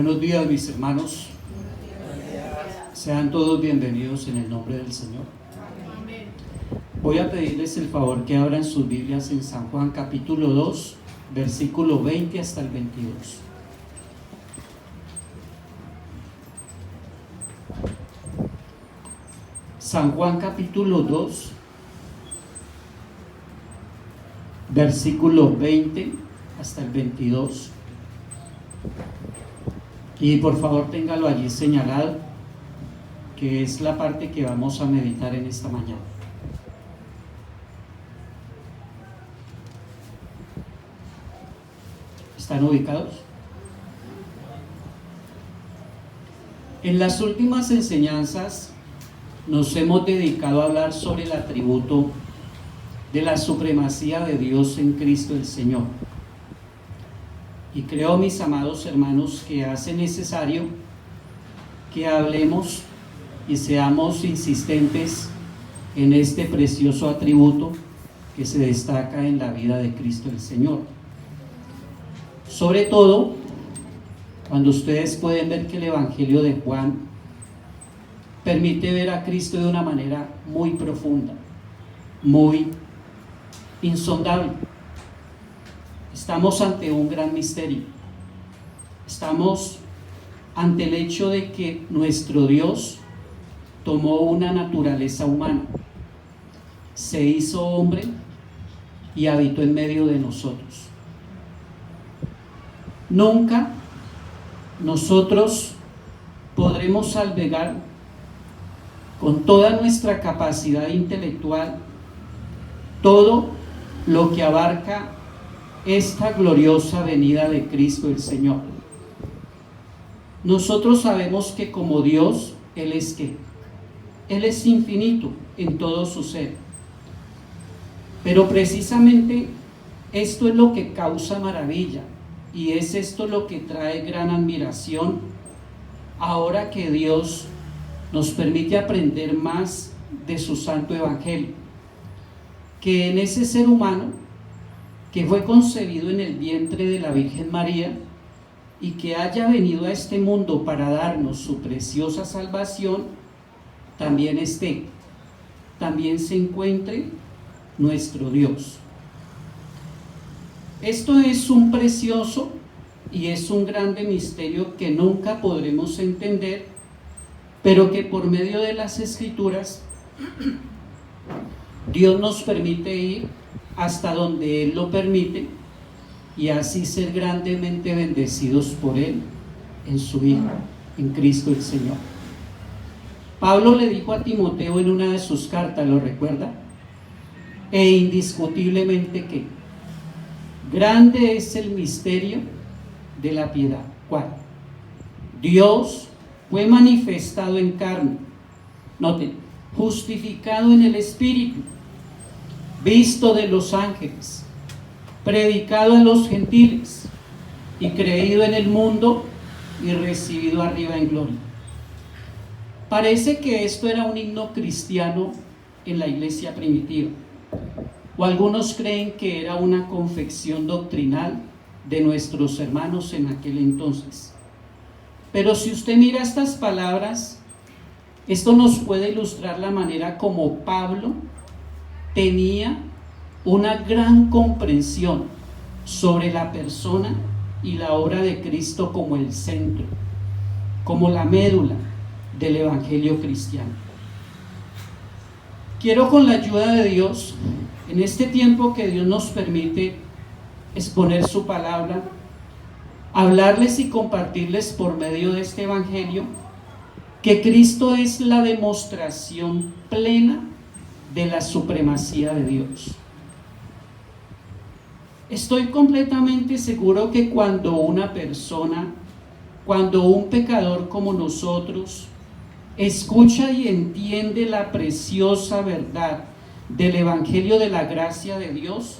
Buenos días, mis hermanos. Sean todos bienvenidos en el nombre del Señor. Voy a pedirles el favor que abran sus Biblias en San Juan capítulo 2, versículo 20 hasta el 22. San Juan capítulo 2, versículo 20 hasta el 22. Y por favor téngalo allí señalado, que es la parte que vamos a meditar en esta mañana. ¿Están ubicados? En las últimas enseñanzas nos hemos dedicado a hablar sobre el atributo de la supremacía de Dios en Cristo el Señor. Y creo, mis amados hermanos, que hace necesario que hablemos y seamos insistentes en este precioso atributo que se destaca en la vida de Cristo el Señor. Sobre todo, cuando ustedes pueden ver que el Evangelio de Juan permite ver a Cristo de una manera muy profunda, muy insondable. Estamos ante un gran misterio. Estamos ante el hecho de que nuestro Dios tomó una naturaleza humana, se hizo hombre y habitó en medio de nosotros. Nunca nosotros podremos albergar con toda nuestra capacidad intelectual todo lo que abarca esta gloriosa venida de Cristo el Señor. Nosotros sabemos que como Dios, Él es ¿qué? Él es infinito en todo su ser. Pero precisamente esto es lo que causa maravilla, y es esto lo que trae gran admiración ahora que Dios nos permite aprender más de su santo evangelio, que en ese ser humano que fue concebido en el vientre de la Virgen María y que haya venido a este mundo para darnos su preciosa salvación, también se encuentre nuestro Dios. Esto es un precioso y es un grande misterio que nunca podremos entender, pero que por medio de las Escrituras Dios nos permite ir hasta donde Él lo permite, y así ser grandemente bendecidos por Él en su Hijo, en Cristo el Señor. Pablo le dijo a Timoteo en una de sus cartas, ¿lo recuerda? E indiscutiblemente que grande es el misterio de la piedad. ¿Cuál? Dios fue manifestado en carne, noten, justificado en el Espíritu, visto de los ángeles, predicado a los gentiles y creído en el mundo y recibido arriba en gloria. Parece que esto era un himno cristiano en la iglesia primitiva, o algunos creen que era una confección doctrinal de nuestros hermanos en aquel entonces. Pero si usted mira estas palabras, esto nos puede ilustrar la manera como Pablo tenía una gran comprensión sobre la persona y la obra de Cristo como el centro, como la médula del evangelio cristiano. Quiero, con la ayuda de Dios, en este tiempo que Dios nos permite exponer su palabra, hablarles y compartirles por medio de este evangelio que Cristo es la demostración plena de la supremacía de Dios. Estoy completamente seguro que cuando una persona, cuando un pecador como nosotros escucha y entiende la preciosa verdad del evangelio de la gracia de Dios,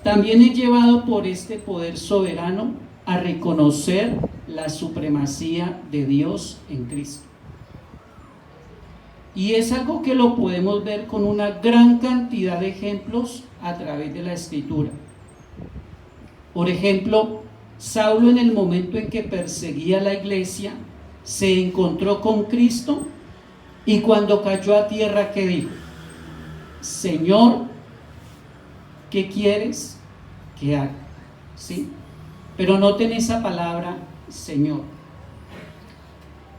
también es llevado por este poder soberano a reconocer la supremacía de Dios en Cristo. Y es algo que lo podemos ver con una gran cantidad de ejemplos a través de la Escritura. Por ejemplo, Saulo, en el momento en que perseguía la iglesia, se encontró con Cristo, y cuando cayó a tierra, ¿qué dijo? Señor, ¿qué quieres que haga? ¿Sí? Pero noten esa palabra, Señor.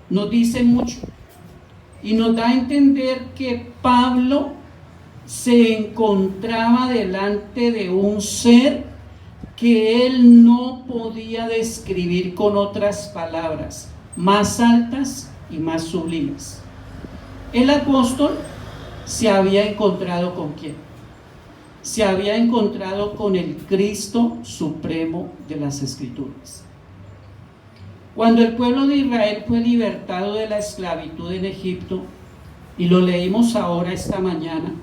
Nos dice mucho y nos da a entender que Pablo se encontraba delante de un ser que él no podía describir con otras palabras más altas y más sublimes. El apóstol se había encontrado ¿con quién? Se había encontrado con el Cristo supremo de las Escrituras. Cuando el pueblo de Israel fue libertado de la esclavitud en Egipto, y lo leímos ahora esta mañana,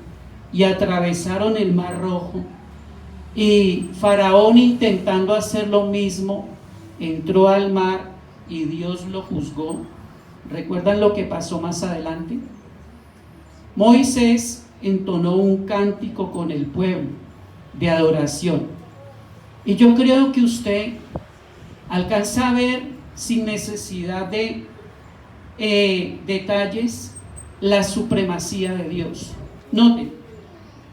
y atravesaron el Mar Rojo, y Faraón, intentando hacer lo mismo, entró al mar y Dios lo juzgó. ¿Recuerdan lo que pasó más adelante? Moisés entonó un cántico con el pueblo de adoración, y yo creo que usted alcanza a ver, sin necesidad de detalles, la supremacía de Dios. Noten: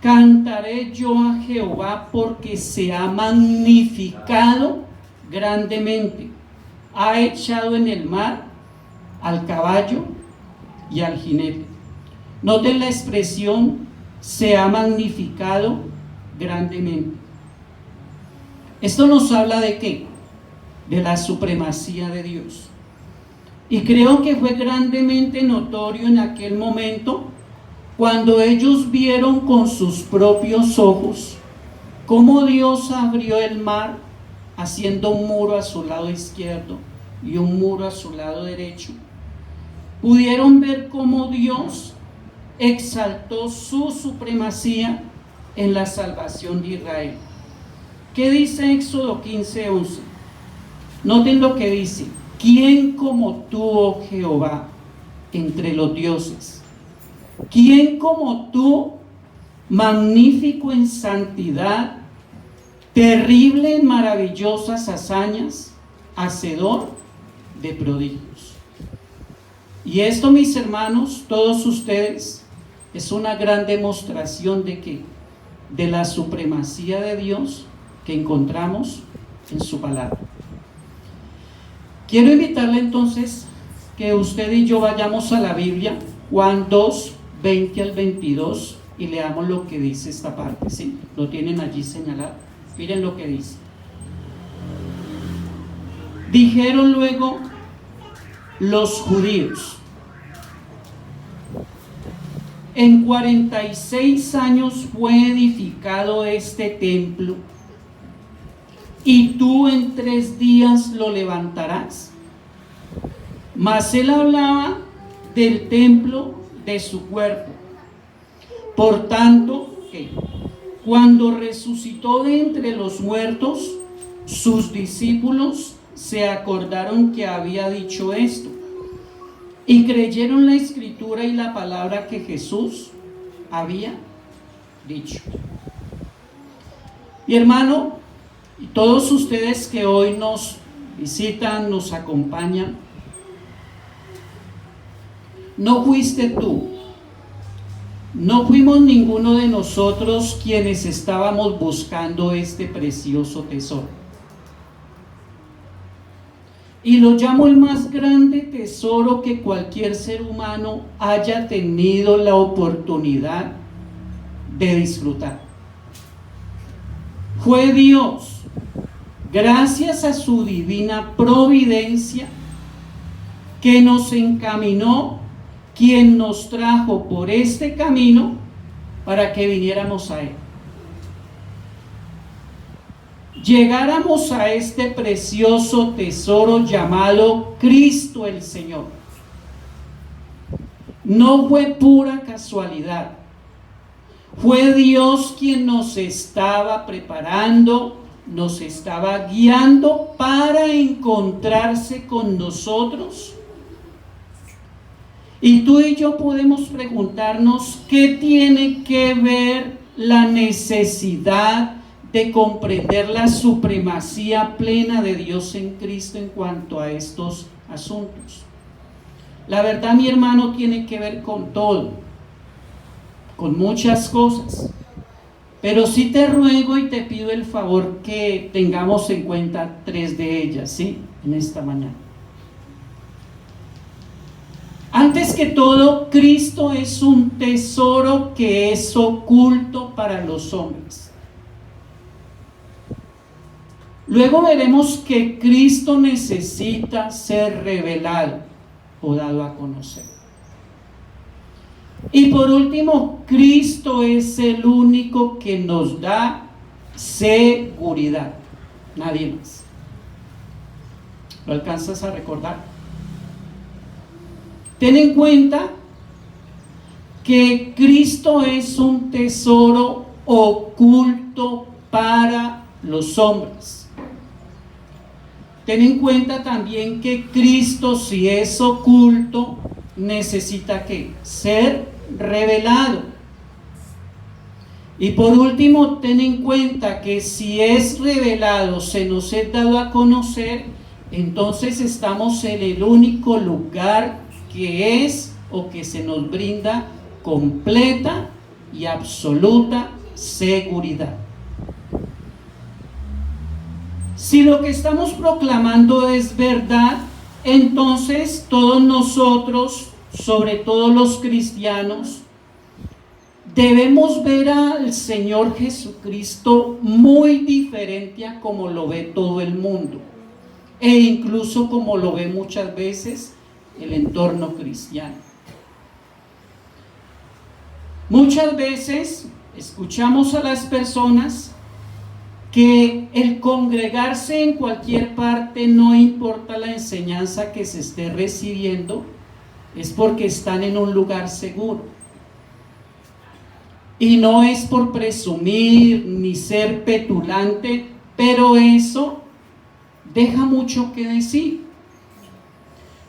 cantaré yo a Jehová porque se ha magnificado grandemente, ha echado en el mar al caballo y al jinete. Noten la expresión, se ha magnificado grandemente. Esto nos habla ¿de qué? De la supremacía de Dios. Y creo que fue grandemente notorio en aquel momento, cuando ellos vieron con sus propios ojos cómo Dios abrió el mar, haciendo un muro a su lado izquierdo y un muro a su lado derecho. Pudieron ver cómo Dios exaltó su supremacía en la salvación de Israel. ¿Qué dice Éxodo 15:11? Noten lo que dice: ¿quién como tú, oh Jehová, entre los dioses? ¿Quién como tú, magnífico en santidad, terrible en maravillosas hazañas, hacedor de prodigios? Y esto, mis hermanos, todos ustedes, es una gran demostración de que de la supremacía de Dios que encontramos en su palabra. Quiero invitarle entonces que usted y yo vayamos a la Biblia, Juan 2, 20 al 22, y leamos lo que dice esta parte, ¿sí? Lo tienen allí señalado. Miren lo que dice. Dijeron luego los judíos: en 46 años fue edificado este templo, y tú en 3 días lo levantarás. Mas él hablaba del templo de su cuerpo. Por tanto, cuando resucitó de entre los muertos, sus discípulos se acordaron que había dicho esto, y creyeron la escritura y la palabra que Jesús había dicho. Mi hermano, y todos ustedes que hoy nos visitan, nos acompañan, no fuiste tú, no fuimos ninguno de nosotros quienes estábamos buscando este precioso tesoro. Y lo llamo el más grande tesoro que cualquier ser humano haya tenido la oportunidad de disfrutar. Fue Dios, gracias a su divina providencia, que nos encaminó, quien nos trajo por este camino para que viniéramos a Él. Llegáramos a este precioso tesoro llamado Cristo el Señor. No fue pura casualidad. Fue Dios quien nos estaba preparando, nos estaba guiando para encontrarse con nosotros. Y tú y yo podemos preguntarnos: ¿qué tiene que ver la necesidad de comprender la supremacía plena de Dios en Cristo en cuanto a estos asuntos. La verdad, mi hermano, tiene que ver con todo, con muchas cosas, pero sí te ruego y te pido el favor que tengamos en cuenta 3 de ellas, ¿sí? En esta mañana. Antes que todo, Cristo es un tesoro que es oculto para los hombres. Luego veremos que Cristo necesita ser revelado o dado a conocer. Y por último, Cristo es el único que nos da seguridad, nadie más. ¿Lo alcanzas a recordar? Ten en cuenta que Cristo es un tesoro oculto para los hombres. Ten en cuenta también que Cristo, si es oculto, necesita ¿qué? Ser revelado. Y por último, ten en cuenta que si es revelado, se nos es dado a conocer, entonces estamos en el único lugar que es o que se nos brinda completa y absoluta seguridad. Si lo que estamos proclamando es verdad, entonces todos nosotros, sobre todo los cristianos, debemos ver al Señor Jesucristo muy diferente a como lo ve todo el mundo, e incluso como lo ve muchas veces el entorno cristiano. Muchas veces escuchamos a las personas que el congregarse en cualquier parte, no importa la enseñanza que se esté recibiendo, es porque están en un lugar seguro. Y no es por presumir ni ser petulante, pero eso deja mucho que decir.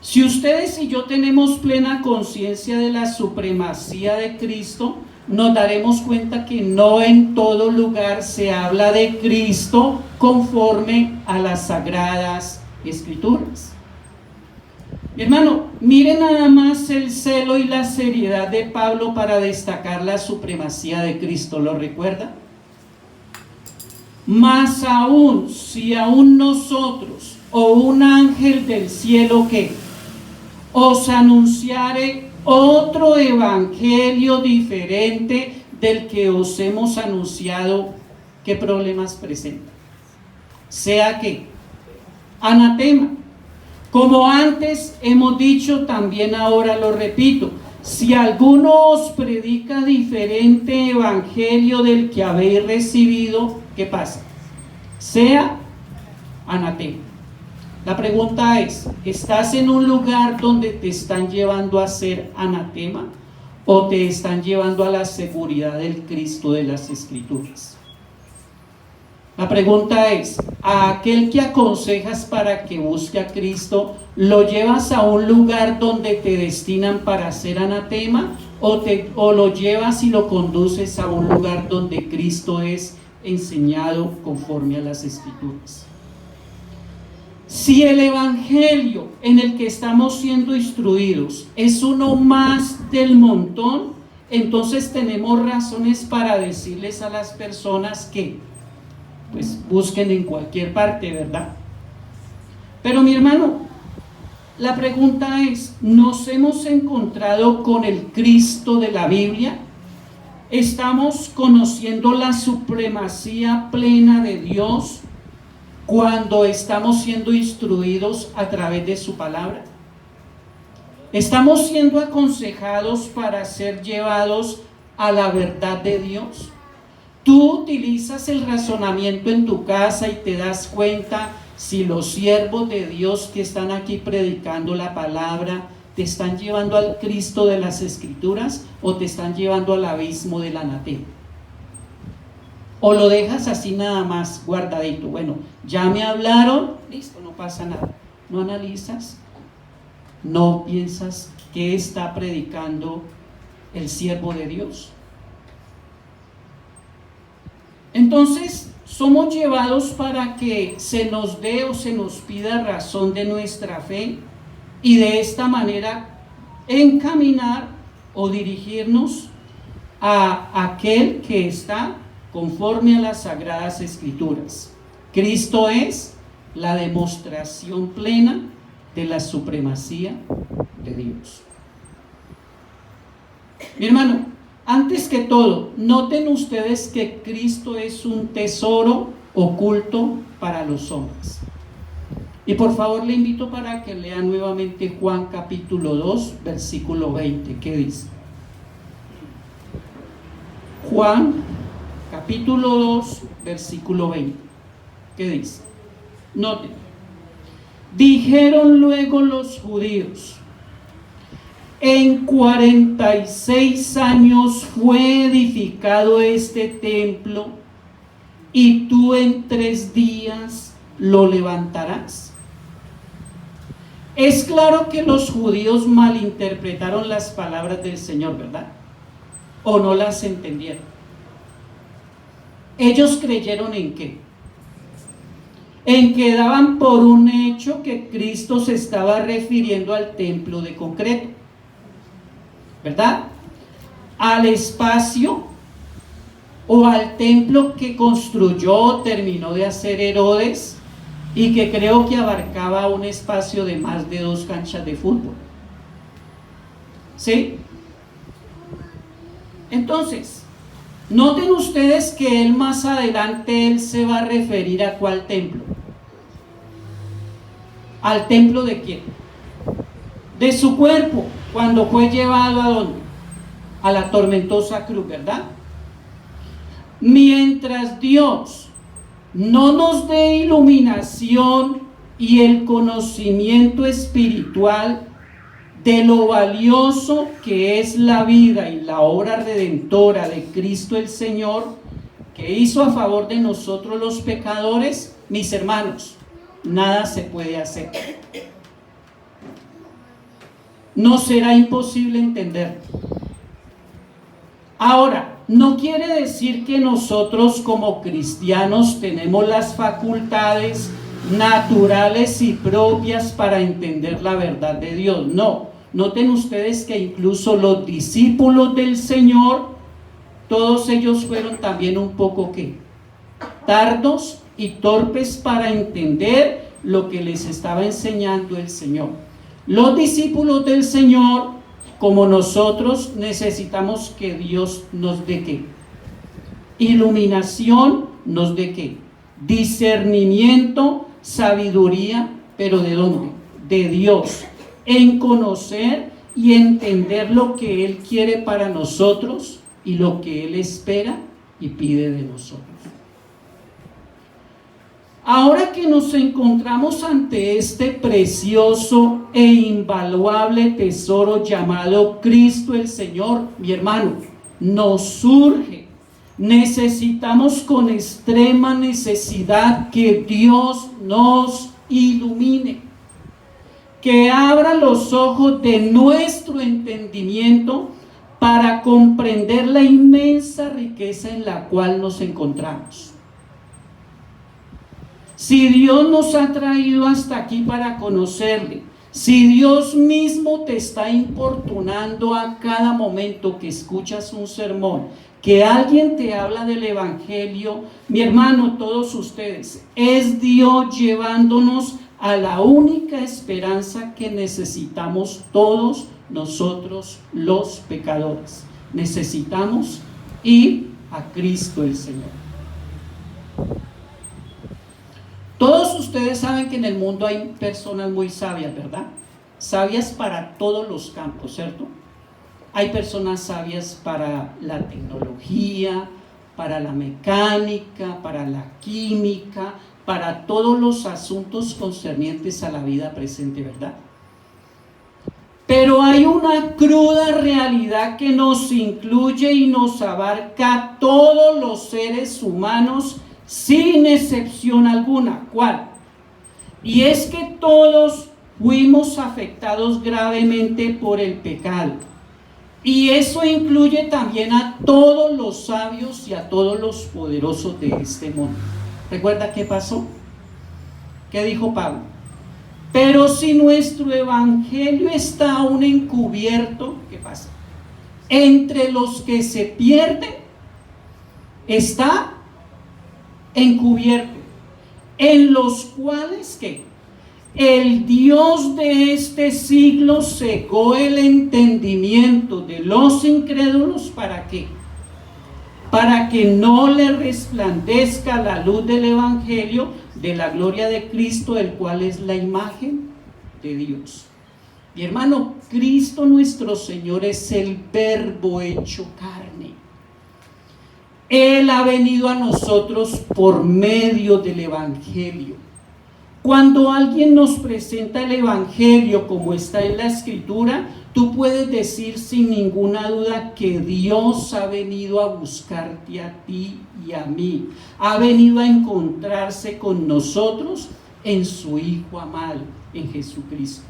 Si ustedes y yo tenemos plena conciencia de la supremacía de Cristo, nos daremos cuenta que no en todo lugar se habla de Cristo conforme a las sagradas escrituras. Hermano, miren nada más el celo y la seriedad de Pablo para destacar la supremacía de Cristo, ¿lo recuerda? Más aún, si aún nosotros o un ángel del cielo que os anunciare otro evangelio diferente del que os hemos anunciado, ¿qué problemas presenta? Sea que anatema. Como antes hemos dicho, también ahora lo repito, si alguno os predica diferente evangelio del que habéis recibido, ¿qué pasa? Sea anatema. La pregunta es, ¿estás en un lugar donde te están llevando a ser anatema o te están llevando a la seguridad del Cristo de las Escrituras? La pregunta es, ¿a aquel que aconsejas para que busque a Cristo, lo llevas a un lugar donde te destinan para ser anatema o lo llevas y lo conduces a un lugar donde Cristo es enseñado conforme a las Escrituras? Si el evangelio en el que estamos siendo instruidos es uno más del montón, entonces tenemos razones para decirles a las personas que pues busquen en cualquier parte, ¿verdad? Pero mi hermano, la pregunta es, ¿nos hemos encontrado con el Cristo de la Biblia? ¿Estamos conociendo la supremacía plena de Dios cuando estamos siendo instruidos a través de su palabra? ¿Estamos siendo aconsejados para ser llevados a la verdad de Dios? Tú utilizas el razonamiento en tu casa y te das cuenta si los siervos de Dios que están aquí predicando la palabra te están llevando al Cristo de las Escrituras o te están llevando al abismo del anatema. O lo dejas así nada más guardadito. Bueno, ya me hablaron, listo, no pasa nada. No analizas, no piensas qué está predicando el siervo de Dios. Entonces, somos llevados para que se nos dé o se nos pida razón de nuestra fe y de esta manera encaminar o dirigirnos a aquel que está conforme a las Sagradas Escrituras. Cristo es la demostración plena de la supremacía de Dios. Mi hermano, antes que todo, noten ustedes que Cristo es un tesoro oculto para los hombres. Y por favor le invito para que lea nuevamente Juan capítulo 2, versículo 20. ¿Qué dice? Juan capítulo 2, versículo 20. ¿Qué dice? Noten. Dijeron luego los judíos: en 46 años fue edificado este templo, y tú en 3 días lo levantarás. Es claro que los judíos malinterpretaron las palabras del Señor, ¿verdad? ¿O no las entendieron? Ellos creyeron ¿en qué? En que daban por un hecho que Cristo se estaba refiriendo al templo de concreto, ¿verdad? Al espacio o al templo que construyó, terminó de hacer Herodes, y que creo que abarcaba un espacio de más de 2 canchas de fútbol. ¿Sí? Entonces, noten ustedes que él más adelante él se va a referir a ¿cuál templo? ¿Al templo de quién? De su cuerpo, cuando fue llevado ¿a dónde? A la tormentosa cruz, ¿verdad? Mientras Dios no nos dé iluminación y el conocimiento espiritual de lo valioso que es la vida y la obra redentora de Cristo el Señor, que hizo a favor de nosotros los pecadores, mis hermanos, nada se puede hacer. No será imposible entenderlo. Ahora, no quiere decir que nosotros como cristianos tenemos las facultades naturales y propias para entender la verdad de Dios. No, noten ustedes que incluso los discípulos del Señor, todos ellos fueron también un poco ¿qué? Tardos y torpes para entender lo que les estaba enseñando el Señor. Los discípulos del Señor, como nosotros, necesitamos que Dios nos dé ¿qué? Iluminación, nos dé ¿qué? Discernimiento, sabiduría, pero ¿de dónde? De Dios, en conocer y entender lo que Él quiere para nosotros y lo que Él espera y pide de nosotros. Ahora que nos encontramos ante este precioso e invaluable tesoro llamado Cristo el Señor, mi hermano, nos surge, necesitamos con extrema necesidad que Dios nos ilumine, que abra los ojos de nuestro entendimiento para comprender la inmensa riqueza en la cual nos encontramos. Si Dios nos ha traído hasta aquí para conocerle, si Dios mismo te está importunando a cada momento que escuchas un sermón, que alguien te habla del Evangelio, mi hermano, todos ustedes, es Dios llevándonos a la única esperanza que necesitamos todos nosotros los pecadores. Necesitamos ir a Cristo el Señor. Todos ustedes saben que en el mundo hay personas muy sabias, ¿verdad? Sabias para todos los campos, ¿cierto? Hay personas sabias para la tecnología, para la mecánica, para la química, para todos los asuntos concernientes a la vida presente, ¿verdad? Pero hay una cruda realidad que nos incluye y nos abarca a todos los seres humanos sin excepción alguna. ¿Cuál? Y es que todos fuimos afectados gravemente por el pecado. Y eso incluye también a todos los sabios y a todos los poderosos de este mundo. ¿Recuerda qué pasó? ¿Qué dijo Pablo? Pero si nuestro evangelio está aún encubierto, ¿qué pasa? Entre los que se pierden, está encubierto, en los cuales, ¿qué? El Dios de este siglo cegó el entendimiento de los incrédulos, ¿para qué? Para que no le resplandezca la luz del evangelio de la gloria de Cristo, el cual es la imagen de Dios. Mi hermano, Cristo nuestro Señor es el Verbo hecho carne. Él ha venido a nosotros por medio del evangelio. Cuando alguien nos presenta el evangelio como está en la escritura, tú puedes decir sin ninguna duda que Dios ha venido a buscarte a ti y a mí. Ha venido a encontrarse con nosotros en su Hijo amado, en Jesucristo.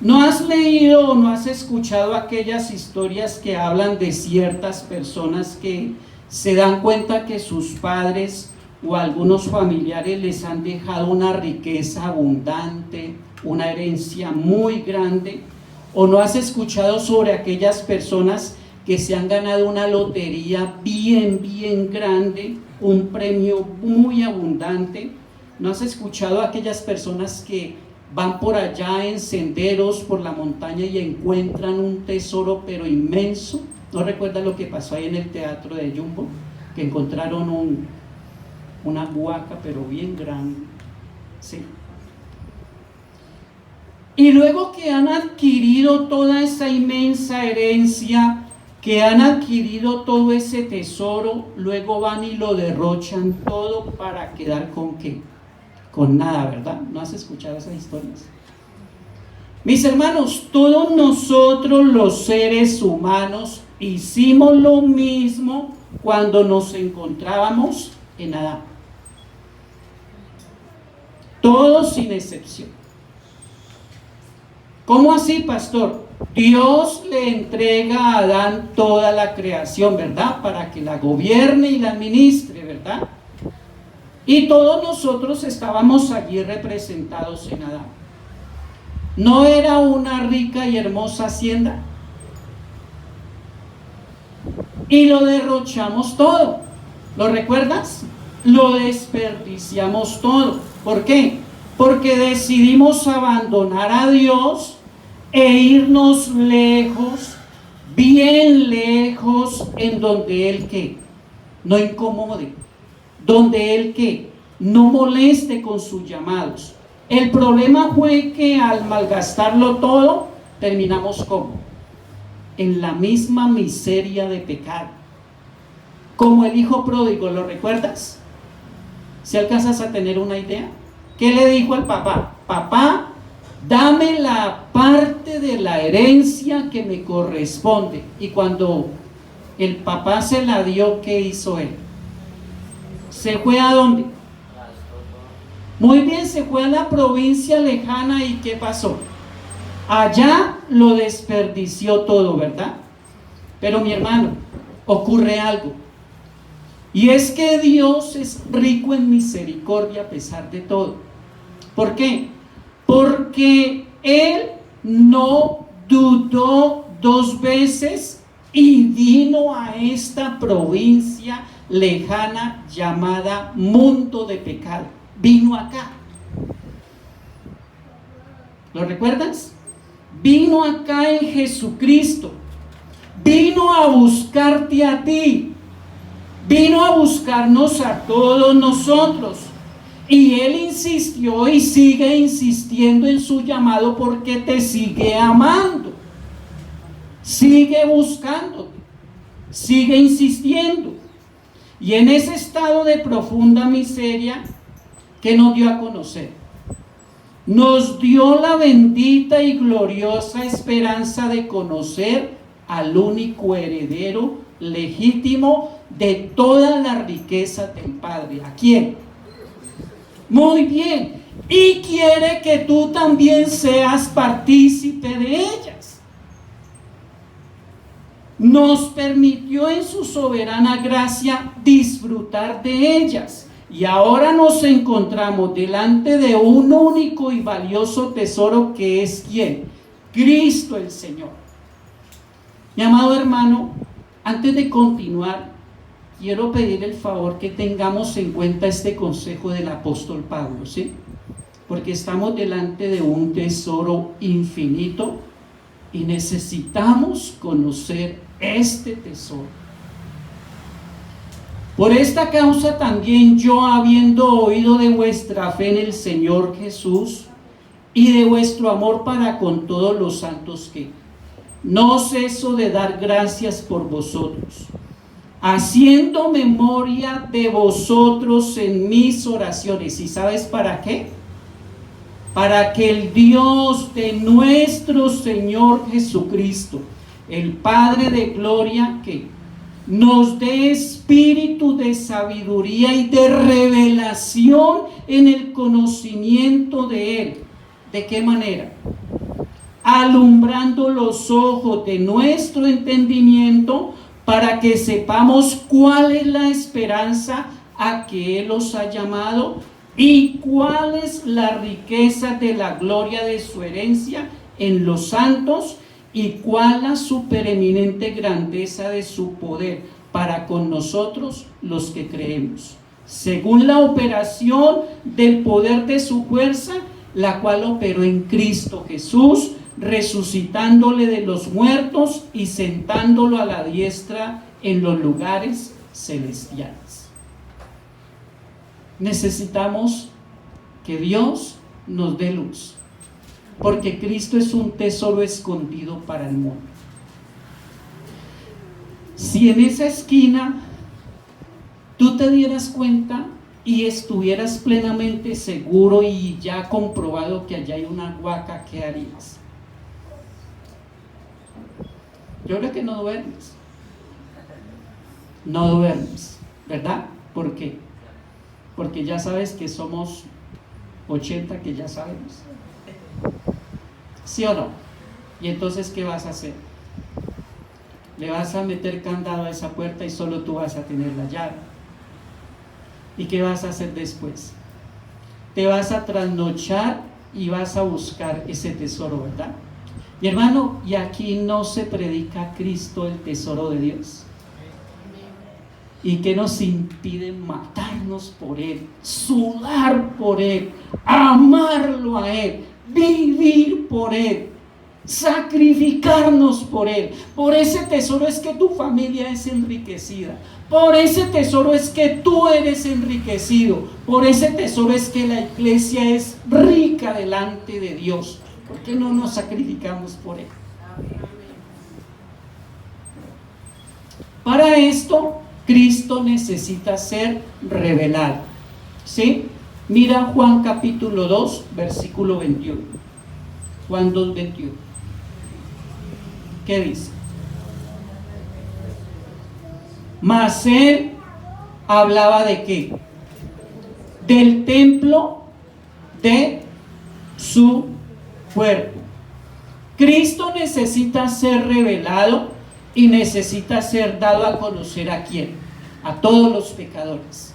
¿No has leído o no has escuchado aquellas historias que hablan de ciertas personas que se dan cuenta que sus padres o algunos familiares les han dejado una riqueza abundante, una herencia muy grande? ¿O no has escuchado sobre aquellas personas que se han ganado una lotería bien grande, un premio muy abundante? ¿No has escuchado aquellas personas que van por allá en senderos por la montaña y encuentran un tesoro pero inmenso? ¿No recuerdas lo que pasó ahí en el teatro de Jumbo? Que encontraron una huaca pero bien grande, ¿sí? Y luego que han adquirido toda esa inmensa herencia, que han adquirido todo ese tesoro, luego van y lo derrochan todo para quedar ¿con qué? Con nada, ¿verdad? ¿No has escuchado esas historias? Mis hermanos, todos nosotros los seres humanos hicimos lo mismo cuando nos encontrábamos en Adán. Todos sin excepción. ¿Cómo así, pastor? Dios le entrega a Adán toda la creación, ¿verdad? Para que la gobierne y la administre, ¿verdad? Y todos nosotros estábamos allí representados en Adán. ¿No era una rica y hermosa hacienda? Y lo derrochamos todo. ¿Lo recuerdas? Lo desperdiciamos todo. ¿Por qué? Porque decidimos abandonar a Dios e irnos lejos, bien lejos, en donde Él ¿qué? No incomode, donde Él ¿qué? No moleste con sus llamados. El problema fue que al malgastarlo todo, terminamos ¿cómo? En la misma miseria de pecado. Como el hijo pródigo, ¿lo recuerdas? ¿Si alcanzas a tener una idea? ¿Qué le dijo al papá? Papá, dame la parte de la herencia que me corresponde. Y cuando el papá se la dio, ¿qué hizo él? ¿Se fue a dónde? Muy bien, se fue a la provincia lejana. ¿Y qué pasó? Allá lo desperdició todo, ¿verdad? Pero mi hermano, ocurre algo. Y es que Dios es rico en misericordia a pesar de todo. ¿Por qué? Porque Él no dudó dos veces y vino a esta provincia lejana llamada mundo de pecado. Vino acá. ¿Lo recuerdas? Vino acá en Jesucristo. Vino a buscarte a ti. Vino a buscarnos a todos nosotros. Y Él insistió y sigue insistiendo en su llamado porque te sigue amando. Sigue buscándote. Sigue insistiendo. Y en ese estado de profunda miseria, ¿qué nos dio a conocer? Nos dio la bendita y gloriosa esperanza de conocer al único heredero legítimo de toda la riqueza del Padre. ¿A quién? Muy bien. Y quiere que tú también seas partícipe de ellas. nos permitió en su soberana gracia disfrutar de ellas. Y ahora nos encontramos delante de un único y valioso tesoro, que es ¿quién? Cristo el Señor. Mi amado hermano, antes de continuar, quiero pedir el favor que tengamos en cuenta este consejo del apóstol Pablo, ¿sí? Porque estamos delante de un tesoro infinito y necesitamos conocer este tesoro. Por esta causa también yo, habiendo oído de vuestra fe en el Señor Jesús y de vuestro amor para con todos los santos, que no ceso de dar gracias por vosotros, haciendo memoria de vosotros en mis oraciones. ¿Y sabes para qué? Para que el Dios de nuestro Señor Jesucristo, el Padre de gloria, que nos dé espíritu de sabiduría y de revelación en el conocimiento de Él. ¿De qué manera? Alumbrando los ojos de nuestro entendimiento, para que sepamos cuál es la esperanza a que Él os ha llamado y cuál es la riqueza de la gloria de su herencia en los santos, y cuál la supereminente grandeza de su poder para con nosotros los que creemos, según la operación del poder de su fuerza, la cual operó en Cristo Jesús, resucitándole de los muertos y sentándolo a la diestra en los lugares celestiales. Necesitamos que Dios nos dé luz, porque Cristo es un tesoro escondido para el mundo. Si en esa esquina tú te dieras cuenta y estuvieras plenamente seguro y ya comprobado que allá hay una huaca, ¿qué harías? Yo creo que no duermes. No duermes, ¿verdad? ¿Por qué? Porque ya sabes que somos 80 que ya sabemos. ¿Sí o no? Y entonces, ¿qué vas a hacer? Le vas a meter candado a esa puerta y solo tú vas a tener la llave. ¿Y qué vas a hacer después? Te vas a trasnochar y vas a buscar ese tesoro, ¿verdad? Mi hermano, y aquí no se predica Cristo, el tesoro de Dios. ¿Y qué nos impide matarnos por Él, sudar por Él, amarlo a Él, vivir por Él, sacrificarnos por Él? Por ese tesoro es que tu familia es enriquecida, por ese tesoro es que tú eres enriquecido, por ese tesoro es que la iglesia es rica delante de Dios. ¿Por qué no nos sacrificamos por Él? Para esto, Cristo necesita ser revelado, ¿sí? Mira Juan capítulo 2, versículo 21. Juan 2, 21. ¿Qué dice? Mas Él hablaba de ¿qué? Del templo de su cuerpo. Cristo necesita ser revelado y necesita ser dado a conocer ¿a quién? A todos los pecadores.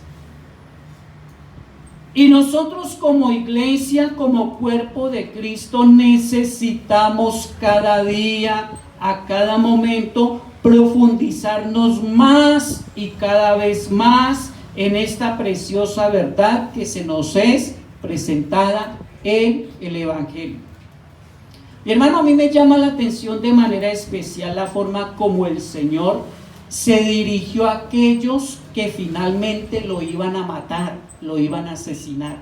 Y nosotros como iglesia, como cuerpo de Cristo, necesitamos cada día, a cada momento, profundizarnos más y cada vez más en esta preciosa verdad que se nos es presentada en el Evangelio. Mi hermano, a mí me llama la atención de manera especial la forma como el Señor se dirigió a aquellos que finalmente lo iban a matar, lo iban a asesinar.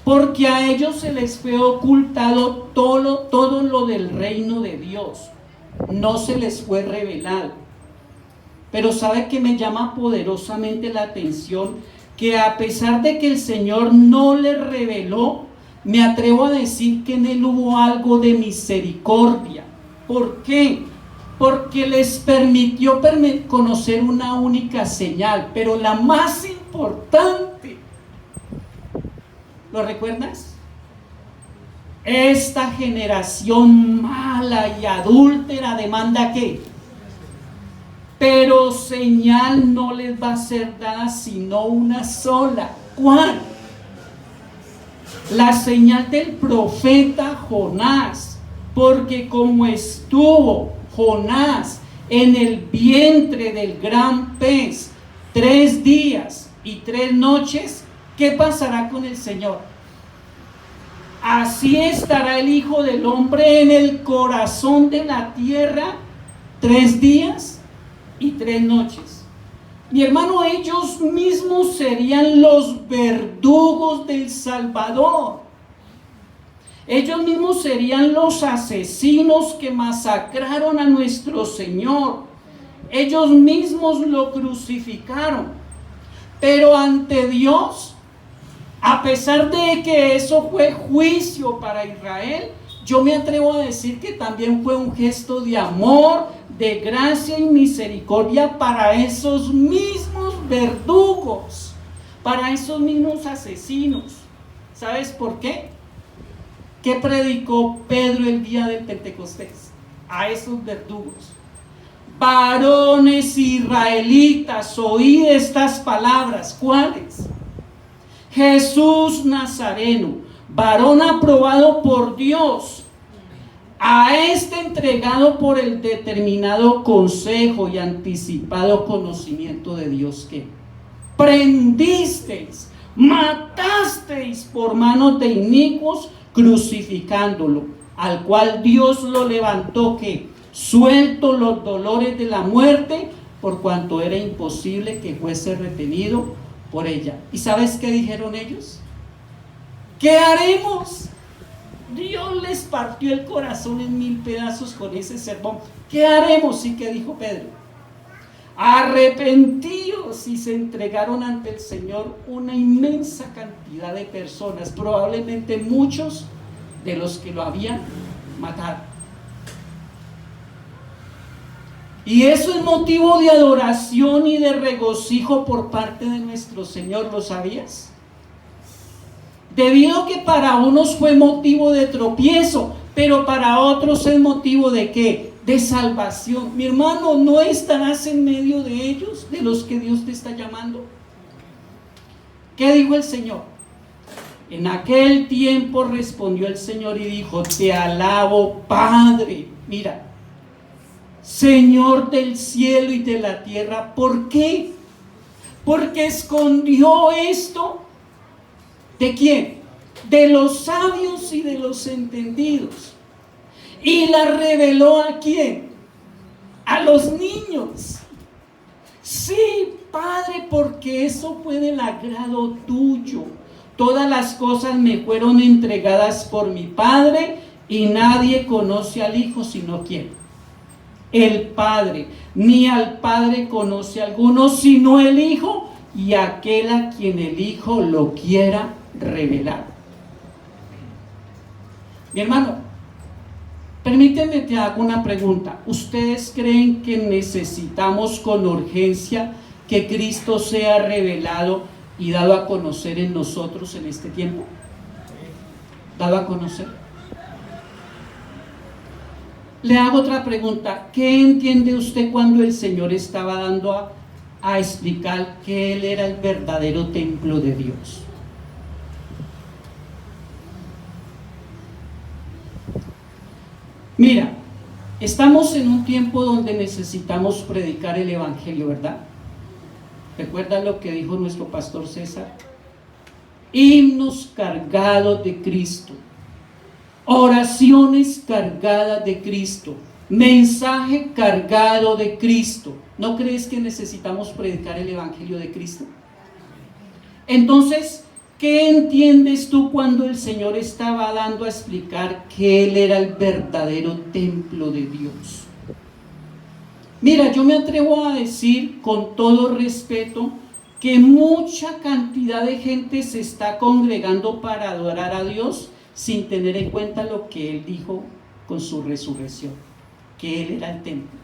Porque a ellos se les fue ocultado todo lo del reino de Dios. No se les fue revelado. Pero ¿sabe qué me llama poderosamente la atención? Que a pesar de que el Señor no le reveló, me atrevo a decir que en Él hubo algo de misericordia. ¿Por qué? Porque les permitió conocer una única señal, pero la más importante. ¿Lo recuerdas? Esta generación mala y adúltera demanda ¿qué? Pero señal no les va a ser dada sino una sola. ¿Cuál? La señal del profeta Jonás, porque como estuvo Jonás en el vientre del gran pez 3 días y 3 noches, ¿qué pasará con el Señor? Así estará el Hijo del Hombre en el corazón de la tierra 3 días y 3 noches. Mi hermano, ellos mismos serían los verdugos del Salvador. Ellos mismos serían los asesinos que masacraron a nuestro Señor. Ellos mismos lo crucificaron. Pero ante Dios, a pesar de que eso fue juicio para Israel, yo me atrevo a decir que también fue un gesto de amor, de gracia y misericordia para esos mismos verdugos, para esos mismos asesinos. ¿Sabes por qué? ¿Qué predicó Pedro el día del Pentecostés? A esos verdugos: varones israelitas, oíd estas palabras. ¿Cuáles? Jesús Nazareno, varón aprobado por Dios, a este entregado por el determinado consejo y anticipado conocimiento de Dios, que prendisteis, matasteis por manos de inicuos, crucificándolo, al cual Dios lo levantó, que suelto los dolores de la muerte, por cuanto era imposible que fuese retenido por ella. ¿Y sabes qué dijeron ellos? ¿Qué haremos? Dios les partió el corazón en 1000 pedazos con ese sermón. ¿Qué haremos? ¿Y qué dijo Pedro? Arrepentíos. Y se entregaron ante el Señor una inmensa cantidad de personas, probablemente muchos de los que lo habían matado. Y eso es motivo de adoración y de regocijo por parte de nuestro Señor. ¿Lo sabías? Debido a que para unos fue motivo de tropiezo, pero para otros es motivo de ¿qué? De salvación. Mi hermano, ¿no estarás en medio de ellos, de los que Dios te está llamando? ¿Qué dijo el Señor? En aquel tiempo respondió el Señor y dijo: te alabo, Padre. Mira, Señor del cielo y de la tierra. ¿Por qué? Porque escondió esto. ¿De quién? De los sabios y de los entendidos. ¿Y la reveló a quién? A los niños. Sí, Padre, porque eso fue del agrado tuyo. Todas las cosas me fueron entregadas por mi Padre, y nadie conoce al Hijo sino ¿quién? El Padre. Ni al Padre conoce alguno sino el Hijo, y aquel a quien el Hijo lo quiera revelar. Mi hermano, permíteme te hago una pregunta. ¿Ustedes creen que necesitamos con urgencia que Cristo sea revelado y dado a conocer en nosotros en este tiempo? ¿Dado a conocer? Le hago otra pregunta. ¿Qué entiende usted cuando el Señor estaba dando a explicar que Él era el verdadero templo de Dios? Mira, estamos en un tiempo donde necesitamos predicar el Evangelio, ¿verdad? ¿Recuerda lo que dijo nuestro pastor César? Himnos cargados de Cristo, oraciones cargadas de Cristo, mensaje cargado de Cristo. ¿No crees que necesitamos predicar el Evangelio de Cristo? Entonces, ¿qué entiendes tú cuando el Señor estaba dando a explicar que Él era el verdadero templo de Dios? Mira, yo me atrevo a decir con todo respeto que mucha cantidad de gente se está congregando para adorar a Dios sin tener en cuenta lo que Él dijo con su resurrección, que Él era el templo.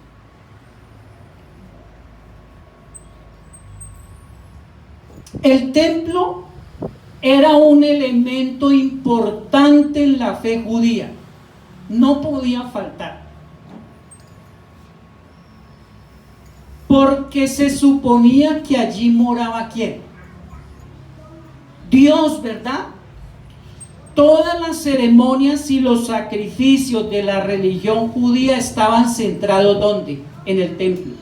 El templo era un elemento importante en la fe judía. No podía faltar. Porque se suponía que allí moraba ¿quién? Dios, ¿verdad? Todas las ceremonias y los sacrificios de la religión judía estaban centrados ¿dónde? En el templo.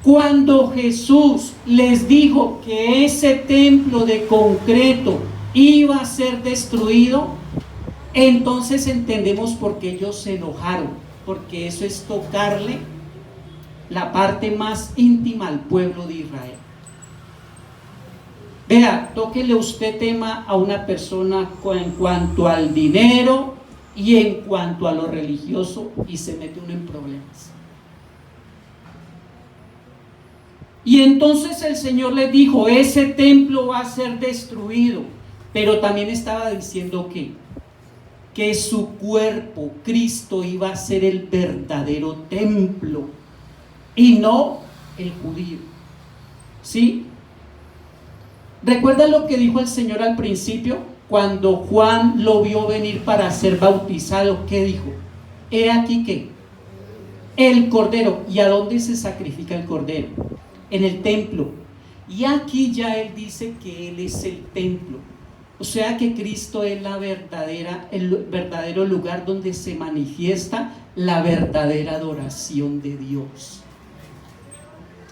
Cuando Jesús les dijo que ese templo de concreto iba a ser destruido, entonces entendemos por qué ellos se enojaron, porque eso es tocarle la parte más íntima al pueblo de Israel. Vea, tóquele usted tema a una persona en cuanto al dinero y en cuanto a lo religioso y se mete uno en problemas. Y entonces el Señor les dijo, ese templo va a ser destruido, pero también estaba diciendo que su cuerpo, Cristo, iba a ser el verdadero templo y no el judío. ¿Sí? ¿Recuerda lo que dijo el Señor al principio? Cuando Juan lo vio venir para ser bautizado, ¿qué dijo? He aquí que el cordero. ¿Y a dónde se sacrifica el cordero? En el templo. Y aquí ya Él dice que Él es el templo. O sea que Cristo es el verdadero lugar donde se manifiesta la verdadera adoración de Dios.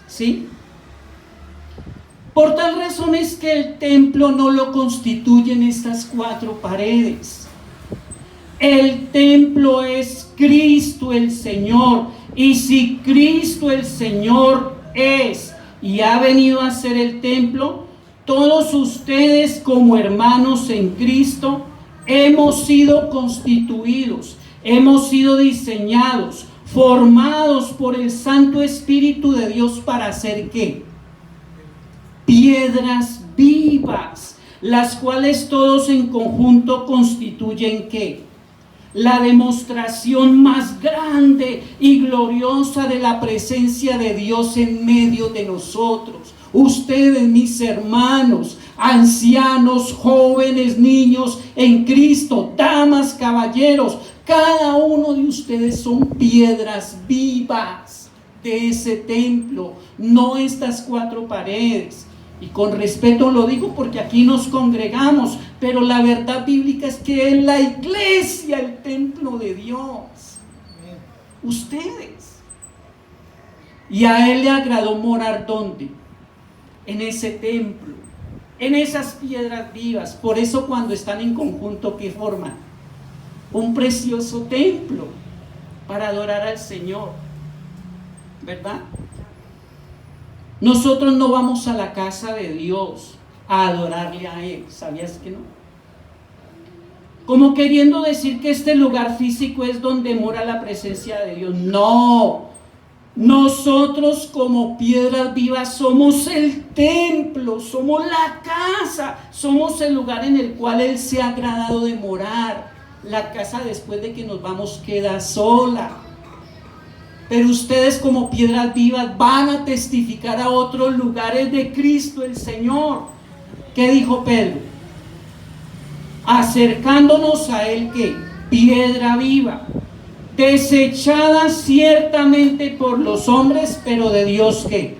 ¿Sí? Por tal razón es que el templo no lo constituyen estas 4 paredes. El templo es Cristo el Señor. Y si Cristo el Señor es y ha venido a ser el templo, todos ustedes como hermanos en Cristo hemos sido constituidos, hemos sido diseñados, formados por el Santo Espíritu de Dios para hacer ¿qué? Piedras vivas, las cuales todos en conjunto constituyen ¿qué? La demostración más grande y gloriosa de la presencia de Dios en medio de nosotros. Ustedes, mis hermanos, ancianos, jóvenes, niños en Cristo, damas, caballeros, cada uno de ustedes son piedras vivas de ese templo, no estas 4 paredes. Y con respeto lo digo porque aquí nos congregamos, pero la verdad bíblica es que es la iglesia, el templo de Dios. Ustedes. Y a Él le agradó morar ¿dónde? En ese templo, en esas piedras vivas. Por eso cuando están en conjunto, ¿qué forman? Un precioso templo para adorar al Señor, ¿verdad? Nosotros no vamos a la casa de Dios a adorarle a Él, ¿sabías que no? Como queriendo decir que este lugar físico es donde mora la presencia de Dios. No, nosotros como piedras vivas somos el templo, somos la casa, somos el lugar en el cual Él se ha agradado de morar. La casa después de que nos vamos queda sola. Pero ustedes como piedras vivas van a testificar a otros lugares de Cristo el Señor. ¿Qué dijo Pedro? Acercándonos a Él, ¿qué? Piedra viva, desechada ciertamente por los hombres, pero de Dios, ¿qué?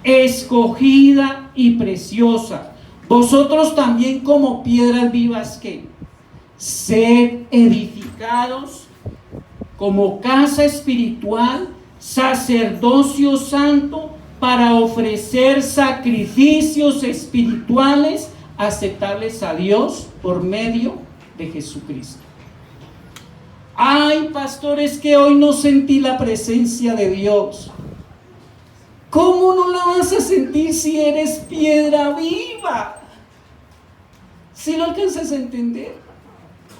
Escogida y preciosa. Vosotros también como piedras vivas, ¿qué? Sed edificados como casa espiritual, sacerdocio santo, para ofrecer sacrificios espirituales aceptables a Dios por medio de Jesucristo. Ay, pastores, que hoy no sentí la presencia de Dios. ¿Cómo no la vas a sentir si eres piedra viva? ¿Sí lo alcanzas a entender?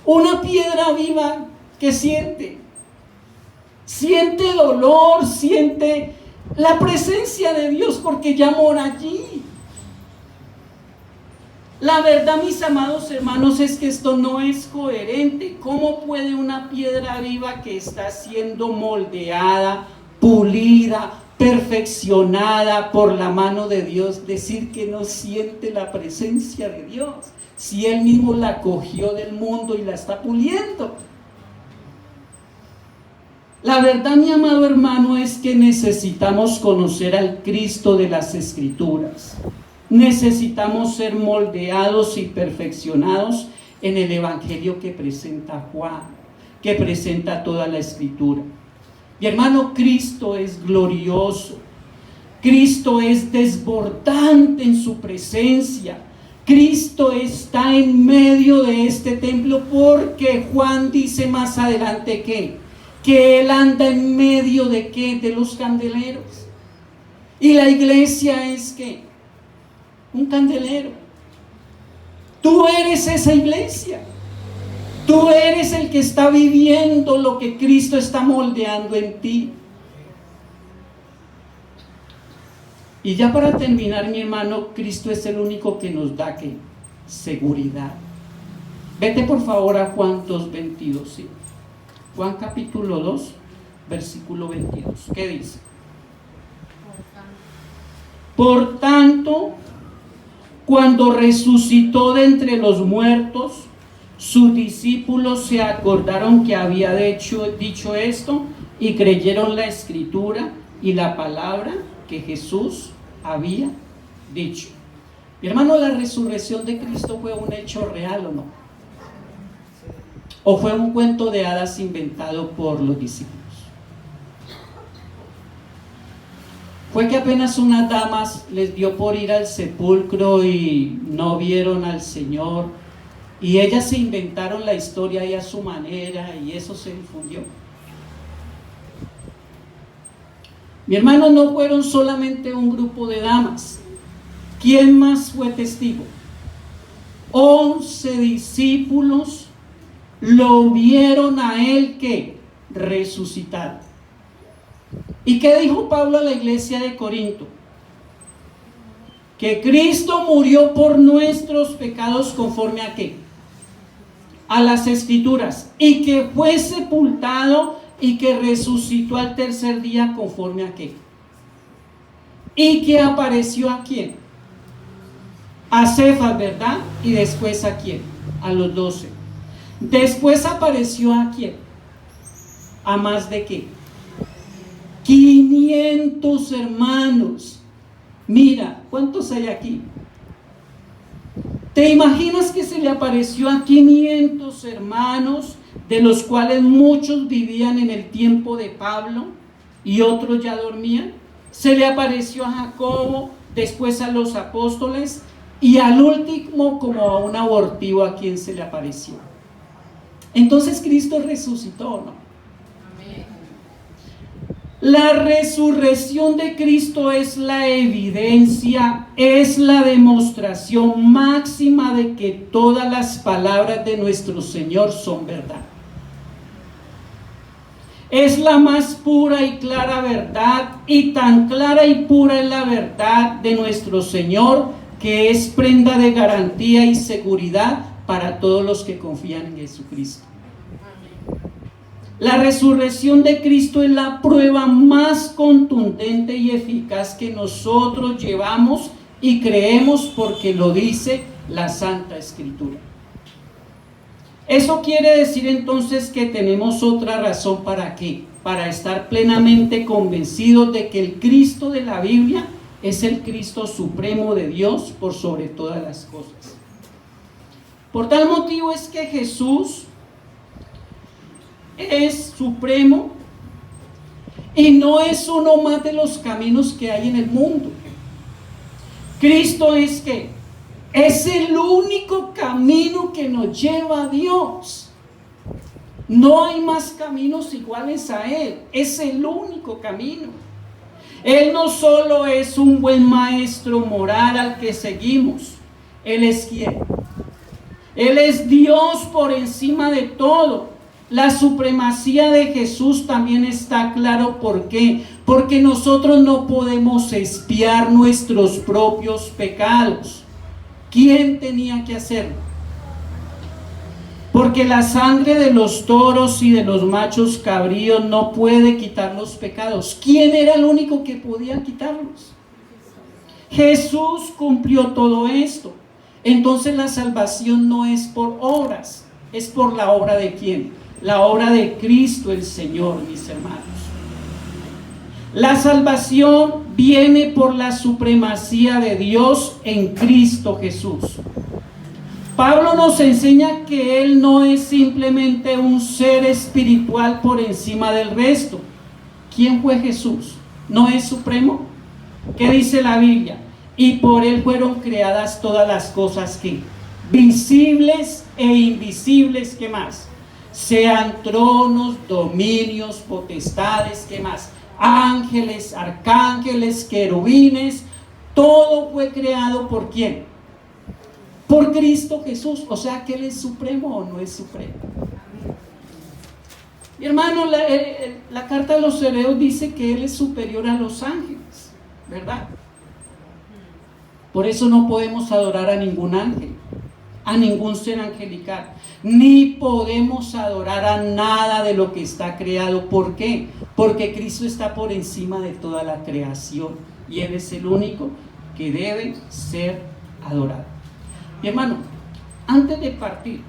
Una piedra viva que siente dolor, siente la presencia de Dios porque ya mora allí. La verdad, mis amados hermanos, es que esto no es coherente. ¿Cómo puede una piedra viva que está siendo moldeada, pulida, perfeccionada por la mano de Dios, decir que no siente la presencia de Dios, si Él mismo la cogió del mundo y la está puliendo? La verdad, mi amado hermano, es que necesitamos conocer al Cristo de las Escrituras. Necesitamos ser moldeados y perfeccionados en el Evangelio que presenta Juan, que presenta toda la Escritura. Mi hermano, Cristo es glorioso. Cristo es desbordante en su presencia. Cristo está en medio de este templo, porque Juan dice más adelante que Él anda en medio de ¿qué? De los candeleros. Y la iglesia es ¿qué? Un candelero. Tú eres esa iglesia. Tú eres el que está viviendo lo que Cristo está moldeando en ti. Y ya para terminar, mi hermano, Cristo es el único que nos da ¿qué? Seguridad. Vete por favor a Juan 2:22, ¿sí? Juan capítulo 2, versículo 22. ¿Qué dice? Por tanto, cuando resucitó de entre los muertos, sus discípulos se acordaron que había dicho esto y creyeron la escritura y la palabra que Jesús había dicho. Mi hermano, ¿la resurrección de Cristo fue un hecho real o no? ¿O fue un cuento de hadas inventado por los discípulos? Fue que apenas unas damas les dio por ir al sepulcro y no vieron al Señor, y ellas se inventaron la historia ahí a su manera, y eso se difundió. Mi hermano, no fueron solamente un grupo de damas. ¿Quién más fue testigo? 11 discípulos lo vieron a Él que resucitado. ¿Y qué dijo Pablo a la iglesia de Corinto? Que Cristo murió por nuestros pecados conforme a ¿qué? A las Escrituras, y que fue sepultado y que resucitó al tercer día conforme a ¿qué? Y que apareció ¿a quién? A Cefas, ¿verdad? Y después ¿a quién? A los 12. Después apareció ¿a quién? A más de ¿qué? 500 hermanos. Mira, ¿cuántos hay aquí? ¿Te imaginas que se le apareció a 500 hermanos, de los cuales muchos vivían en el tiempo de Pablo y otros ya dormían? Se le apareció a Jacobo, después a los apóstoles, y al último como a un abortivo a quien se le apareció. Entonces Cristo resucitó, ¿no? Amén. La resurrección de Cristo es la evidencia, es la demostración máxima de que todas las palabras de nuestro Señor son verdad. Es la más pura y clara verdad, y tan clara y pura es la verdad de nuestro Señor, que es prenda de garantía y seguridad para todos los que confían en Jesucristo. La resurrección de Cristo es la prueba más contundente y eficaz que nosotros llevamos y creemos, porque lo dice la Santa Escritura. Eso quiere decir entonces que tenemos otra razón para qué, para estar plenamente convencidos de que el Cristo de la Biblia es el Cristo supremo de Dios por sobre todas las cosas. Por tal motivo es que Jesús es supremo y no es uno más de los caminos que hay en el mundo. Cristo es que es el único camino que nos lleva a Dios. No hay más caminos iguales a Él. Es el único camino. Él no solo es un buen maestro moral al que seguimos. Él es ¿quién? Él es Dios por encima de todo. La supremacía de Jesús también está claro. ¿Por qué? Porque nosotros no podemos expiar nuestros propios pecados. ¿Quién tenía que hacerlo? Porque la sangre de los toros y de los machos cabríos no puede quitar los pecados. ¿Quién era el único que podía quitarlos? Jesús cumplió todo esto. Entonces la salvación no es por obras, es por la obra de ¿quién? La obra de Cristo el Señor, mis hermanos. La salvación viene por la supremacía de Dios en Cristo Jesús. Pablo nos enseña que Él no es simplemente un ser espiritual por encima del resto. ¿Quién fue Jesús? ¿No es supremo? ¿Qué dice la Biblia? Y por Él fueron creadas todas las cosas que visibles e invisibles, ¿qué más? Sean tronos, dominios, potestades, ¿qué más? Ángeles, arcángeles, querubines, todo fue creado ¿por quién? Por Cristo Jesús. O sea que Él es supremo o no es supremo. Mi hermano, la carta de los Hebreos dice que Él es superior a los ángeles, ¿verdad? Por eso no podemos adorar a ningún ángel, a ningún ser angelical, ni podemos adorar a nada de lo que está creado. ¿Por qué? Porque Cristo está por encima de toda la creación y Él es el único que debe ser adorado. Mi hermano, antes de partir,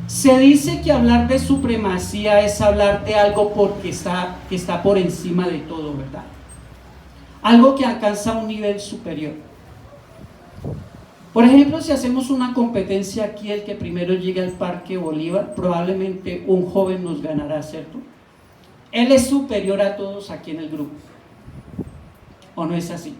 se dice que hablar de supremacía es hablar de algo que está por encima de todo, ¿verdad? Algo que alcanza un nivel superior. Por ejemplo, si hacemos una competencia aquí, el que primero llegue al Parque Bolívar, probablemente un joven nos ganará, ¿cierto? Él es superior a todos aquí en el grupo. ¿O no es así?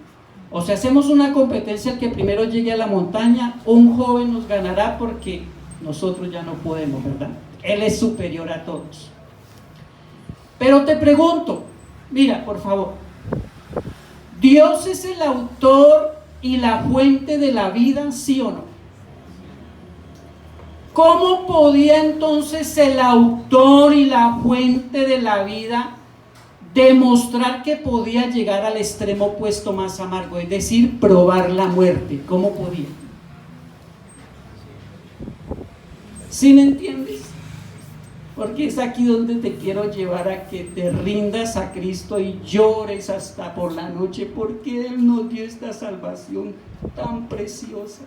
O si hacemos una competencia, el que primero llegue a la montaña, un joven nos ganará porque nosotros ya no podemos, ¿verdad? Él es superior a todos. Pero te pregunto, mira, por favor, ¿Dios es el autor y la fuente de la vida, sí o no? ¿Cómo podía entonces el autor y la fuente de la vida demostrar que podía llegar al extremo opuesto más amargo? Es decir, probar la muerte. ¿Cómo podía? ¿Sí me entiendes? Porque es aquí donde te quiero llevar a que te rindas a Cristo y llores hasta por la noche, porque Él nos dio esta salvación tan preciosa.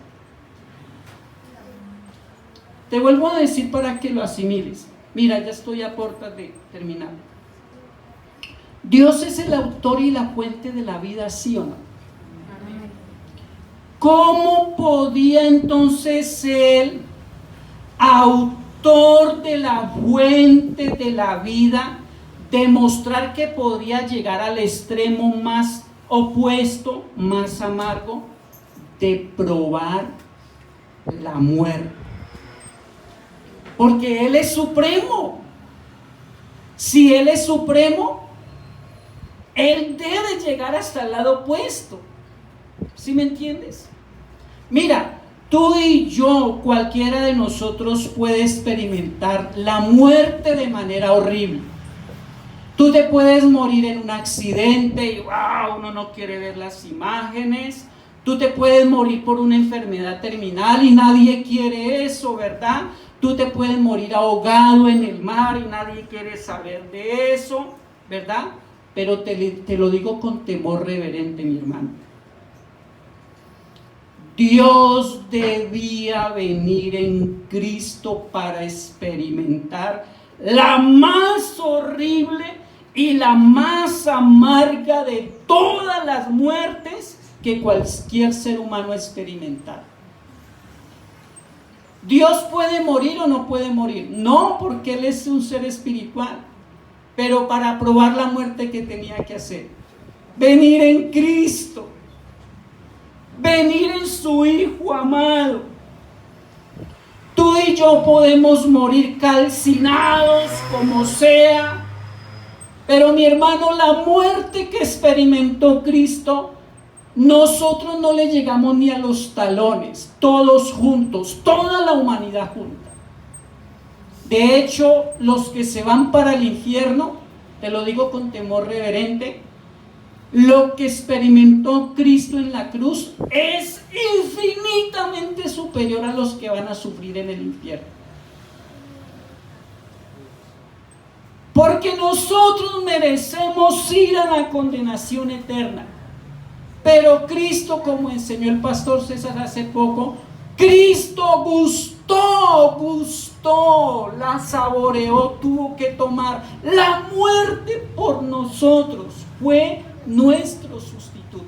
Te vuelvo a decir para que lo asimiles. Mira, ya estoy a puertas de terminar. ¿Dios es el autor y la fuente de la vida, sí o no? ¿Cómo podía entonces el autor de la fuente de la vida demostrar que podría llegar al extremo más opuesto, más amargo, de probar la muerte? Porque Él es supremo. Si Él es supremo, Él debe llegar hasta el lado opuesto. ¿Sí me entiendes? Mira, tú y yo, cualquiera de nosotros puede experimentar la muerte de manera horrible. Tú te puedes morir en un accidente y wow, uno no quiere ver las imágenes. Tú te puedes morir por una enfermedad terminal y nadie quiere eso, ¿verdad? Tú te puedes morir ahogado en el mar y nadie quiere saber de eso, ¿verdad? Pero te lo digo con temor reverente, mi hermano. Dios debía venir en Cristo para experimentar la más horrible y la más amarga de todas las muertes que cualquier ser humano ha experimentado. ¿Dios puede morir o no puede morir? No, porque Él es un ser espiritual. Pero para probar la muerte, ¿qué tenía que hacer? Venir en Cristo. Venir en su Hijo amado. Tú y yo podemos morir calcinados como sea. Pero mi hermano, la muerte que experimentó Cristo, nosotros no le llegamos ni a los talones, todos juntos, toda la humanidad junta. De hecho, los que se van para el infierno, te lo digo con temor reverente, Lo que experimentó Cristo en la cruz es infinitamente superior a los que van a sufrir en el infierno. Porque nosotros merecemos ir a la condenación eterna. Pero Cristo, como enseñó el pastor César hace poco, Cristo gustó, la saboreó, tuvo que tomar la muerte por nosotros. Fue nuestro sustituto.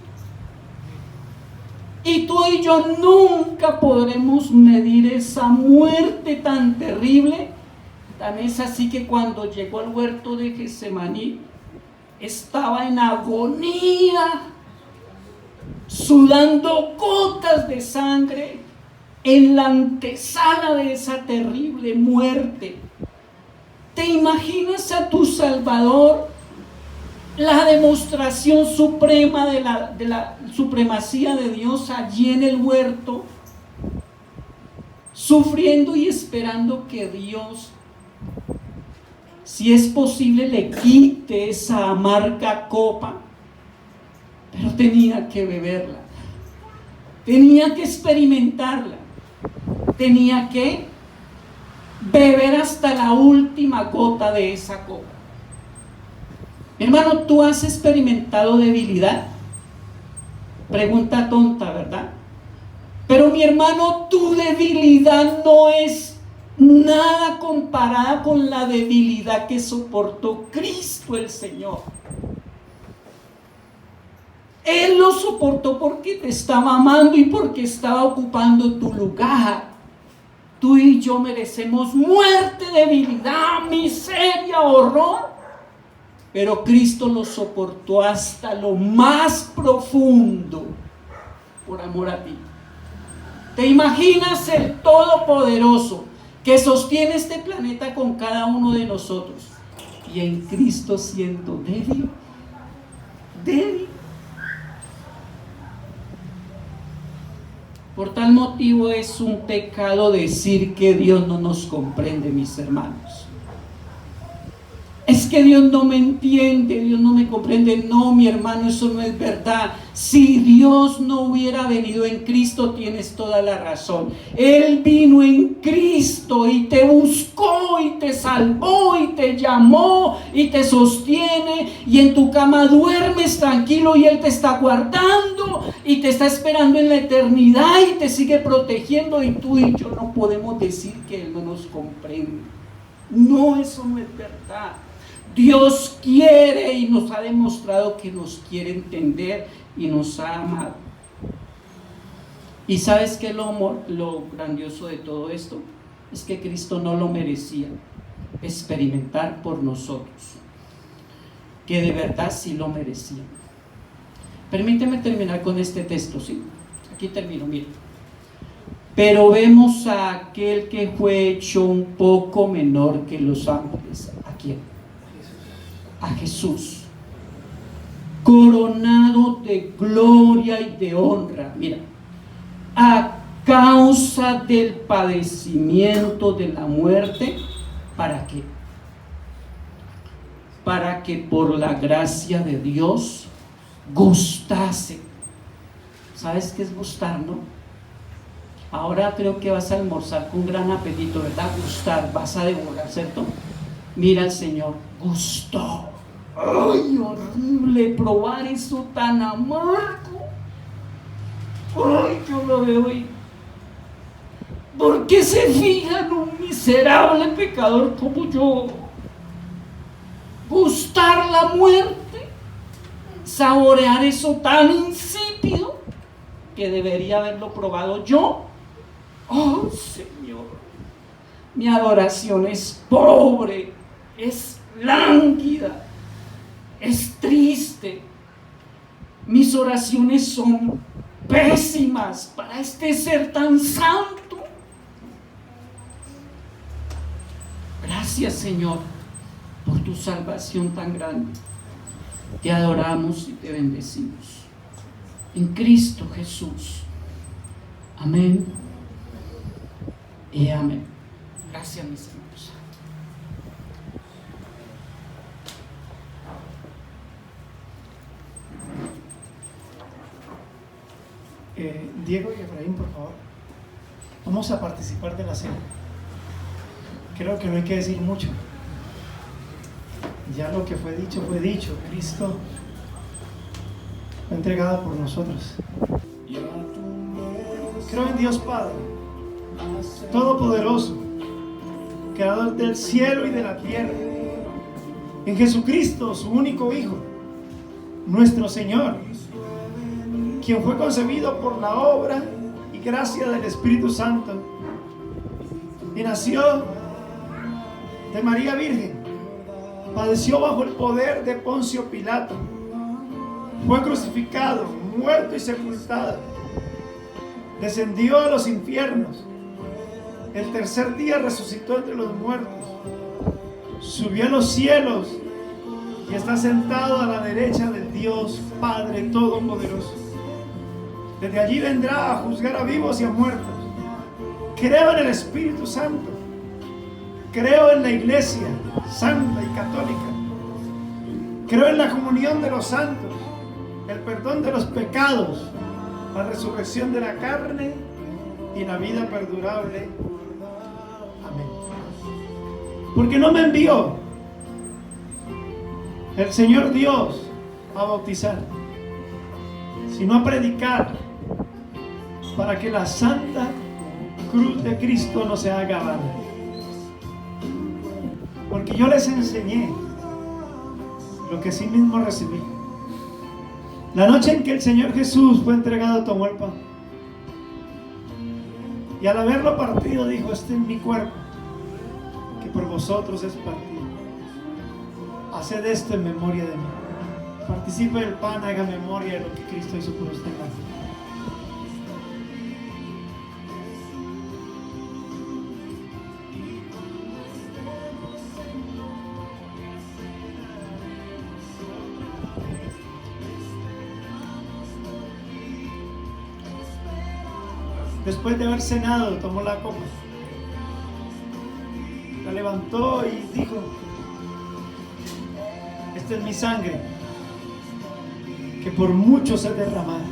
Y tú y yo nunca podremos medir esa muerte tan terrible. Tan es así que cuando llegó al huerto de Getsemaní, estaba en agonía, sudando gotas de sangre en la antesala de esa terrible muerte. ¿Te imaginas a tu Salvador? La demostración suprema de la supremacía de Dios allí en el huerto, sufriendo y esperando que Dios, si es posible, le quite esa amarga copa, pero tenía que beberla, tenía que experimentarla, tenía que beber hasta la última gota de esa copa. Hermano, ¿tú has experimentado debilidad? Pregunta tonta, ¿verdad? Pero mi hermano, tu debilidad no es nada comparada con la debilidad que soportó Cristo el Señor. Él lo soportó porque te estaba amando y porque estaba ocupando tu lugar. Tú y yo merecemos muerte, debilidad, miseria, horror. Pero Cristo lo soportó hasta lo más profundo por amor a ti. ¿Te imaginas el Todopoderoso que sostiene este planeta con cada uno de nosotros? Y en Cristo siendo débil, débil. Por tal motivo es un pecado decir que Dios no nos comprende, mis hermanos. Es que Dios no me entiende, Dios no me comprende. No, mi hermano, eso no es verdad. Si Dios no hubiera venido en Cristo, tienes toda la razón. Él vino en Cristo y te buscó y te salvó y te llamó y te sostiene, y en tu cama duermes tranquilo y Él te está guardando y te está esperando en la eternidad y te sigue protegiendo, y tú y yo no podemos decir que Él no nos comprende. No, eso no es verdad. Dios quiere y nos ha demostrado que nos quiere entender y nos ha amado. ¿Y sabes qué es lo grandioso de todo esto? Es que Cristo no lo merecía experimentar por nosotros, que de verdad sí lo merecía. Permíteme terminar con este texto, ¿sí? Aquí termino, mire. Pero vemos a aquel que fue hecho un poco menor que los ángeles. ¿A quién? A Jesús, coronado de gloria y de honra, mira, a causa del padecimiento de la muerte. ¿Para qué? Para que por la gracia de Dios gustase. ¿Sabes qué es gustar, no? Ahora creo que vas a almorzar con gran apetito, ¿verdad? Gustar, vas a devorar, ¿cierto? Mira al Señor, gustó. Ay, horrible probar eso tan amargo. Ay, yo lo veo y ¿por qué se fija en un miserable pecador como yo? Gustar la muerte, saborear eso tan insípido que debería haberlo probado yo. Oh, Señor, mi adoración es pobre, es lánguida, es triste. Mis oraciones son pésimas para este ser tan santo. Gracias, Señor, por tu salvación tan grande. Te adoramos y te bendecimos. En Cristo Jesús. Amén y amén. Gracias, mis hermanos. Diego y Efraín, por favor. Vamos a participar de la cena. Creo que no hay que decir mucho. Ya lo que fue dicho, fue dicho. Cristo fue entregado por nosotros. Creo en Dios Padre Todopoderoso, Creador del cielo y de la tierra, en Jesucristo, su único Hijo, nuestro Señor, quien fue concebido por la obra y gracia del Espíritu Santo y nació de María Virgen, padeció bajo el poder de Poncio Pilato, fue crucificado, muerto y sepultado, descendió a los infiernos, el tercer día resucitó entre los muertos, subió a los cielos y está sentado a la derecha del Dios Padre Todopoderoso. Desde allí vendrá a juzgar a vivos y a muertos. Creo en el Espíritu Santo, creo en la Iglesia Santa y Católica, creo en la comunión de los santos, el perdón de los pecados, la resurrección de la carne y la vida perdurable. Amén. Porque no me envió el Señor Dios a bautizar, sino a predicar, para que la santa cruz de Cristo no se haga vana. Porque yo les enseñé lo que sí mismo recibí. La noche en que el Señor Jesús fue entregado, tomó el pan y al haberlo partido dijo: este es mi cuerpo, que por vosotros es partido. Haced esto en memoria de mí. Participe del pan, haga memoria de lo que Cristo hizo por usted. Después de haber cenado, tomó la copa, la levantó y dijo: esta es mi sangre, que por muchos se derramará.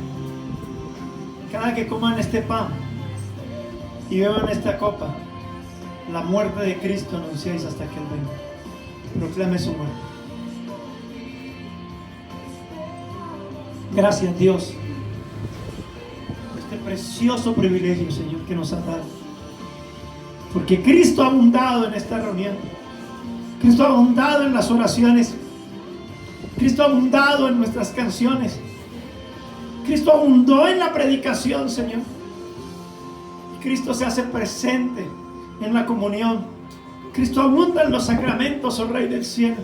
Cada que coman este pan y beban esta copa, la muerte de Cristo anunciáis hasta que Él venga. Proclame su muerte. Gracias, Dios, por este precioso privilegio, Señor, que nos ha dado. Porque Cristo ha abundado en esta reunión. Cristo ha abundado en las oraciones. Cristo ha abundado en nuestras canciones. Cristo abundó en la predicación, Señor. Y Cristo se hace presente en la comunión. Cristo abunda en los sacramentos, oh Rey del cielo.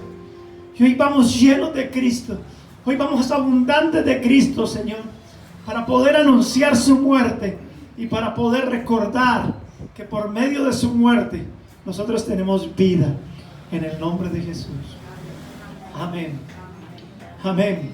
Y hoy vamos llenos de Cristo. Hoy vamos abundantes de Cristo, Señor, para poder anunciar su muerte y para poder recordar que por medio de su muerte nosotros tenemos vida, en el nombre de Jesús. Amén. Amén.